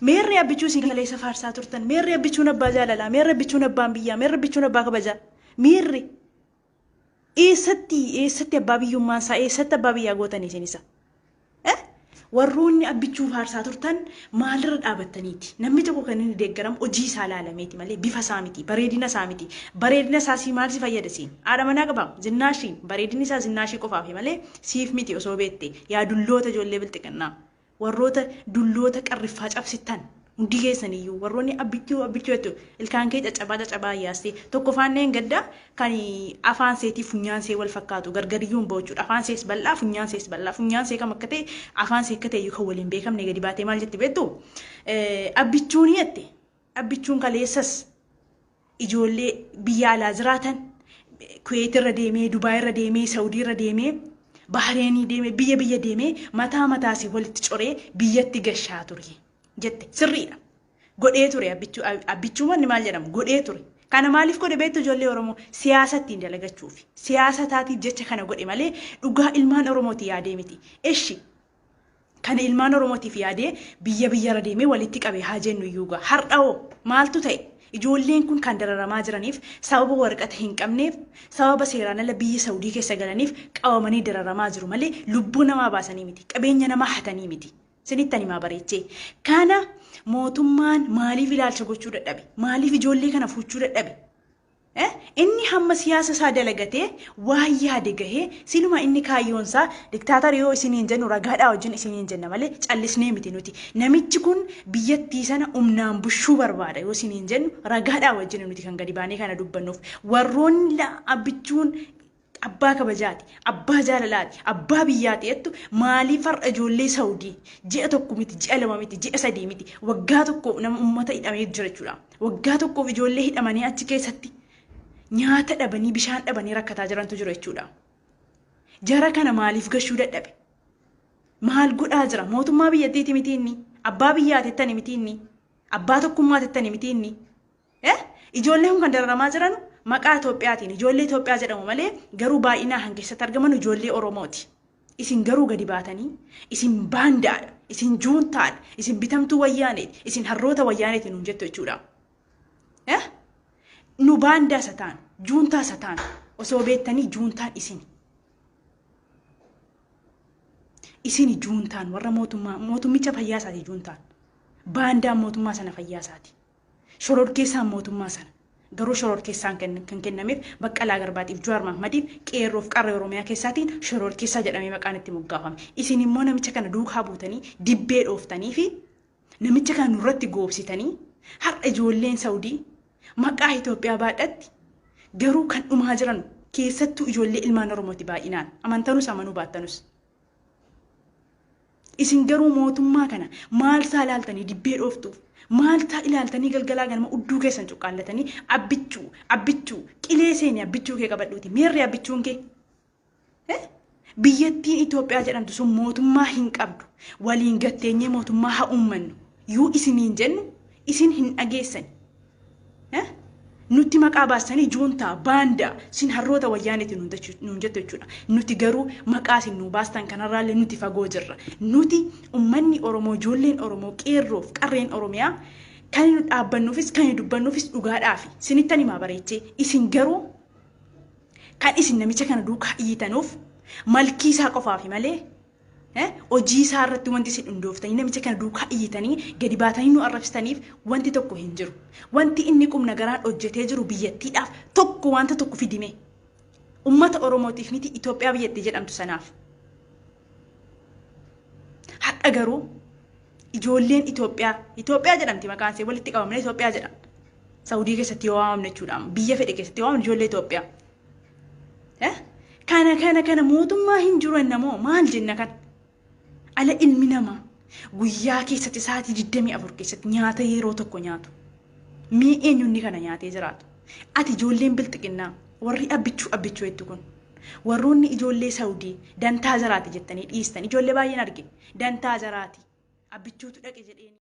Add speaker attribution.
Speaker 1: Meerri abbichuu sigalee safaarsaa turtan. Meerri abbichuun abbaa jaalalaa. Meerri abbichuun abbaan biyyaa. Meerri abbichuun abbaa kabajaa. Meerri eessatti abbaa biyyummaan isaa eessatti abbaa biyyaa gootanii isinisa. Warroonni abbichuu faarsaa turtan maalirra dhaabattaniiti. Namni tokko kan inni deeggaramu hojii isaa ilaalameeti malee bifa isaa miti, bareedina isaa miti. Bareedina isaa si maal si fayyada siin? Haadha manaa qabaa zinnaashii bareedinni isaa zinnaashii qofaaf malee siif miti osoo beekte yaa dulloota ijoollee bilxiqinnaa. Warroota dulloota qarriffaa cabsitan hundi keessaniyyuu warroonni abbichuu jettu ilkaan kee caccabaa yaastee tokko faanneen gaddaa kan afaan seetii funyaan see wal fakkaatu gargariyyuun ba'uudha. Afaan sees bal'aa funyaan sees bal'aa funyaan see kam akka ta'e afaan see akka ta'e kan waliin beekamne gadi baatee maal jetti beektu abbichuun jette abbichuun kaleessas ijoollee biyya alaa jiraatan Kuwait irra deemee Dubaay irra deemee Saawudii irra deemee Bahreenii deemee biyya deemee mataasii walitti coree biyyatti gashaa ture jette sirriidha. Godhee ture abbichuu wanni maal jedhamu godhee ture. Kana maaliif godhe beektu ijoollee Oromoo siyaasatti hin dalagachuufi. Siyaasa taatiif jecha kana godhe malee dhugaa ilmaan Oromooti yaadee miti. Eshi kana ilmaan Oromootiif yaadee biyya irra deemee walitti qabee haa jennu iyyuu gaa har'aoo maaltu ta'e? Ijoolleen kun kan dararamaa jiraniif sababa waraqata hin qabneef sababa seeraan ala biyya Saawudii keessa galaniif qabamanii dararamaa jiru malee lubbuu namaa baasanii miti qabeenya namaa hatanii miti. Sinittani maa bareechee kana mootummaan maaliif ilaalcha gochuu dadhabe? Maaliif ijoollee kana fuuchuu dadhabe? Inni hamma siyaasa isaa dalagatee waa yaade gahee siluma inni kaayyoonsaa diktaatar yoo isiniin jennu ragaadhaa wajjin isiniin jenna malee callisnee miti nuti. Namichi kun biyyattii sana humnaan bushuu barbaada yoo isiniin jennu ragaadhaa wajjin nuti kan gadi baanee kana dubbannuuf. Warroonni abbichuun abbaa kabajaati, abbaa jaalalaati, abbaa biyyaati jettu maaliif har'a ijoollee Saawudii ji'a tokko miti, ji'a lama miti, ji'a sadii miti, waggaa tokko nama uummata hidhamee jira jechuudha. Waggaa tokkoof ijoollee hidhamanii achi keessatti nyaata dhabanii bishaan dhabanii rakkataa jirantu jira jechuudha. Jara kana maaliif gashuu dadhabe? Maal godhaa jira? Mootummaa biyyattiiti miti inni, abbaa biyyaati jettani miti inni, abbaa tokkummaa jettani miti inni. Ijoolleen kun kan dararamaa jiran maqaa Itoophiyaatiin ijoollee Itoophiyaa jedhamu malee garuu baay'inaan keessatti argaman ijoollee Oromooti. Isin garuu gadi baatanii isin baandaadha, isin juuntaadha, isin bitamtuu wayyaaneeti, isin harroota wayyaaneeti nuun jettu jechuudha. Nu baandaa sataan, juuntaa sataan osoo beektanii juuntaan isin. Isin juuntaan warra mootummicha fayyaasaati juuntaan. Baandaan mootummaa sana fayyaasaati. Shororkeessaan mootummaa sana. Garuu shororkeessaan kan kennameef Baqqalaa Garbaatiif Jawaar Mahmadiif qeerroof qarree Oromiyaa keessaatiin shororkeessaa jedhamee maqaan itti moggaafame. Isin immoo namicha kana duukaa buutanii dibbee dhooftanii fi namicha kana nurratti goobsitanii har'a ijoolleen Saawudii maqaa Itoophiyaa baadhatti garuu kan dhumaa jiran keessattuu ijoollee ilmaan Oromooti baay'inaan amantanus amanuu baattanus. Isin garuu mootummaa kana maal isaa ilaaltanii dibbee dhooftuuf? Maal taa ilaaltanii galgalaa ganama udduu keessan cuqqaallatanii abbichuu qilee seenii abbichuu kee qabadhuuti. Meerri abbichuun kee? Biyyattiin Itoophiyaa jedhamtu sun mootummaa hin qabdu. Waliin gatteenyee mootummaa haa uummannu. Yoo isiniin jennu isin hin dhageessani. Nuti maqaa baasanii juuntaa baandaa sin harroota wayyaaneeti nuun jettu jechuudha. Nuti garuu maqaa isin nuu baastan kanarraallee nuti fagoo jirra. Nuti uummanni Oromoo ijoolleen Oromoo qeerroof qarreen Oromiyaa kan nu dhaabbannuufis kan nu dubbannuufis dhugaadhaafi sinittani maa bareechee isin garuu kan isin namicha kana duukaa iyyitanuuf malkii isaa qofaafi malee hojii isaa irratti wanti isin hundooftanii namicha kana duukaa iyyitanii gadi baatanii nu arrabsitaniif wanti tokko hin jiru. Wanti inni qubna garaan hojjetee jiru biyyattiidhaaf tokko wanta tokko fidime. Uummata Oromootiif miti Itoophiyaa biyyattii jedhamtu sanaaf. Har'a garuu ijoolleen Itoophiyaa jedhamti maqaan ishee walitti qabamanii Itoophiyaa jedhan. Saawudii keessatti yoo waamamne jechuudha. Biyya fedhe keessatti yoo waamamne ijoollee Itoophiyaa. Kana mootummaa hin jiru ennamoo maal jenna kan? Ala ilmi namaa guyyaa keessatti sa'aatii 24 keessatti nyaata yeroo tokko nyaatu. Mee eenyuun kana nyaatee jiraatu? Ati ijoolleen bilxiqinnaa warri abbichuu jettu kun warroonni ijoollee Saawudii dantaa jaraati jettanii dhiistan ijoollee baay'een arge dantaa jaraati abbichuutu dhaqe jedheen.